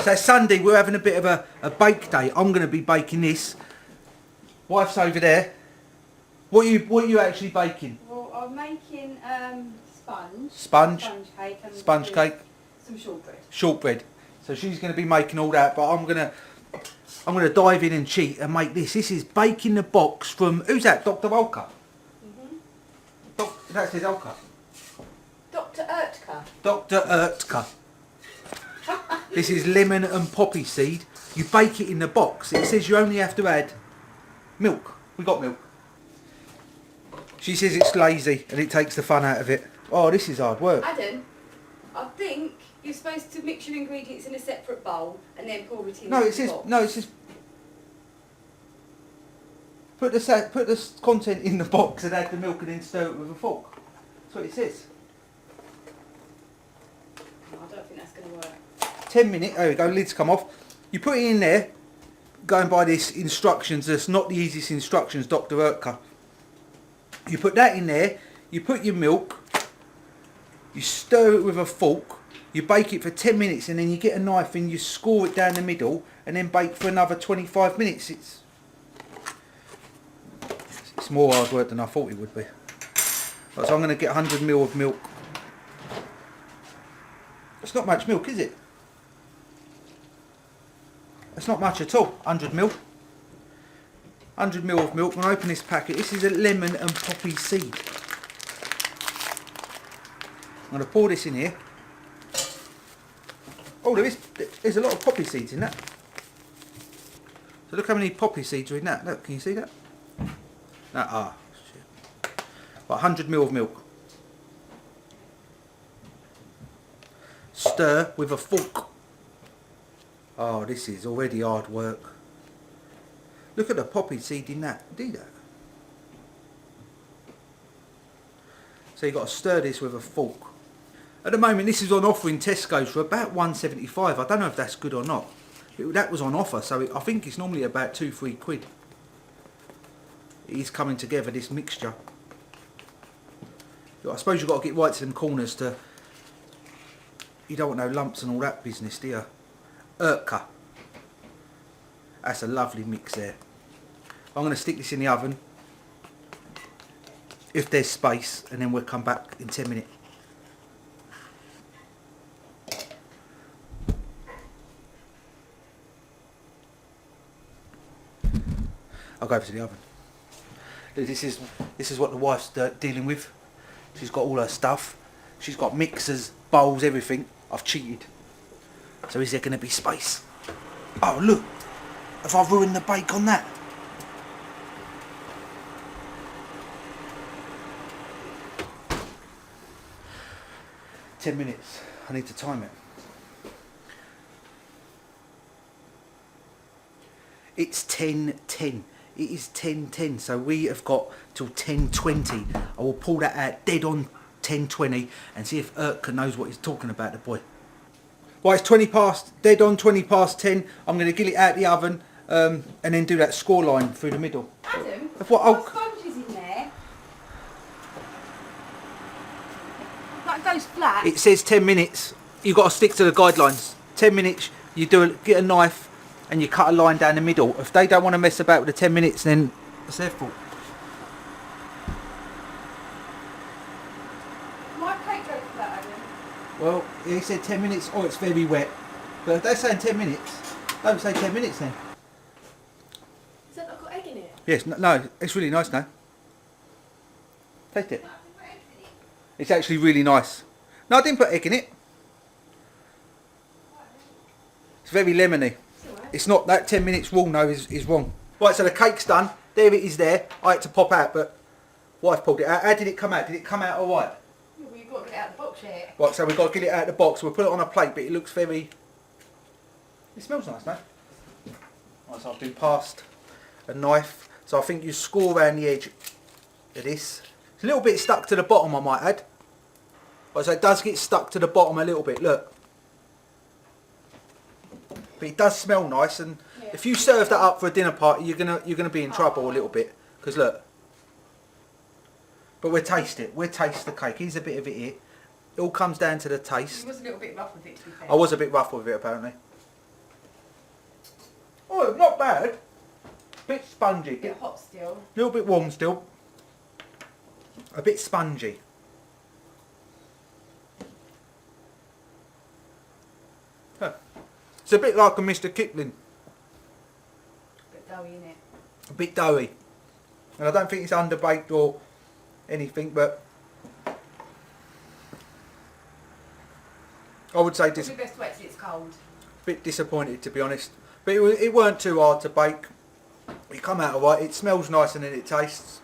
So Sunday we're having a bit of a bake day. I'm going to be baking this. Wife's over there. What are you actually baking? Well, I'm making sponge. Sponge cake. And sponge cake. Some shortbread. Shortbread. So she's going to be making all that, but I'm going to dive in and cheat and make this. This is Bake in the Box from, who's that? Dr. Oetker? That says Oetker. Dr. Oetker. Dr. Oetker. This is lemon and poppy seed. You bake it in the box. It says you only have to add milk. We got milk. She says it's lazy and it takes the fun out of it. Oh, this is hard work. Adam, I think you're supposed to mix your ingredients in a separate bowl and then pour it in. No, it says put the content in the box and add the milk and then stir it with a fork. That's what it says. No, I don't think that's going to work. 10 minutes. There we go. Lids come off. You put it in there. Going by this instructions. That's not the easiest instructions, Dr. Oetker. You put that in there. You put your milk. You stir it with a fork. You bake it for 10 minutes and then you get a knife and you score it down the middle and then bake for another 25 minutes. It's more hard work than I thought it would be. Right, so I'm going to get 100 ml of milk. It's not much milk, is it? It's not much at all. 100 ml. 100 ml of milk. I'm going to open this packet. This is a lemon and poppy seed. I'm going to pour this in here. Oh, there's a lot of poppy seeds in that. So look how many poppy seeds are in that. Look, can you see that? Shit. About 100 ml of milk. Stir with a fork. Oh, this is already hard work. Look at the poppy seed in that. Do that. So you've got to stir this with a fork. At the moment this is on offer in Tesco's for about £1.75. I don't know if that's good or not. That was on offer, so I think it's normally about £2-3. It is coming together, this mixture. I suppose you've got to get right to them corners to... You don't want no lumps and all that business, do you? Oetker. That's a lovely mix there. I'm going to stick this in the oven. If there's space, and then we'll come back in 10 minutes. I'll go over to the oven. This is what the wife's dealing with. She's got all her stuff. She's got mixers, bowls, everything. I've cheated. So is there going to be space? Oh look! Have I ruined the bake on that? "10 minutes. I need to time it. It's 10:10. It is 10:10, so we have got till 10:20. I will pull that out dead on 10:20 and see if Oetker knows what he's talking about, the boy. Right, it's 20 past, dead on 20 past 10. I'm going to get it out the oven and then do that score line through the middle. Adam, what sponge is in there? That goes flat. It says 10 minutes. You've got to stick to the guidelines. 10 minutes, you get a knife and you cut a line down the middle. If they don't want to mess about with the 10 minutes, then it's their fault. My cake goes flat, Adam. Well, he said 10 minutes. Oh, it's very wet. But if they're saying 10 minutes, don't say 10 minutes then. Has that not got egg in it? Yes, no, it's really nice now. Taste it. It's actually really nice. No, I didn't put egg in it. It's very lemony. It's not that 10 minutes rule, no, is wrong. Right, so the cake's done. There it is there. I had to pop out, but wife pulled it out. How did it come out? Did it come out all right? Yeah, well, you've got to get it out of the box yet. Right, so we've got to get it out of the box. We'll put it on a plate, but it looks very... It smells nice, no? Right, so I've been passed a knife. So I think you score around the edge of this. It's a little bit stuck to the bottom, I might add. Right, so it does get stuck to the bottom a little bit, look. But it does smell nice, and yeah, if you serve that up for a dinner party, you're gonna be in trouble a little bit, because look. But we'll taste it. We'll taste the cake. Here's a bit of it here. It all comes down to the taste. You was a little bit rough with it, to be fair. I was a bit rough with it, apparently. Oh, not bad. Bit spongy. A bit hot still. A little bit warm still. A bit spongy. Huh. It's a bit like a Mr. Kipling. Bit doughy, innit? A bit doughy. And I don't think it's underbaked or anything, but I would say Probably best to wait till it's cold. bit disappointed, to be honest. But it weren't too hard to bake. It come out alright. It smells nicer than it tastes.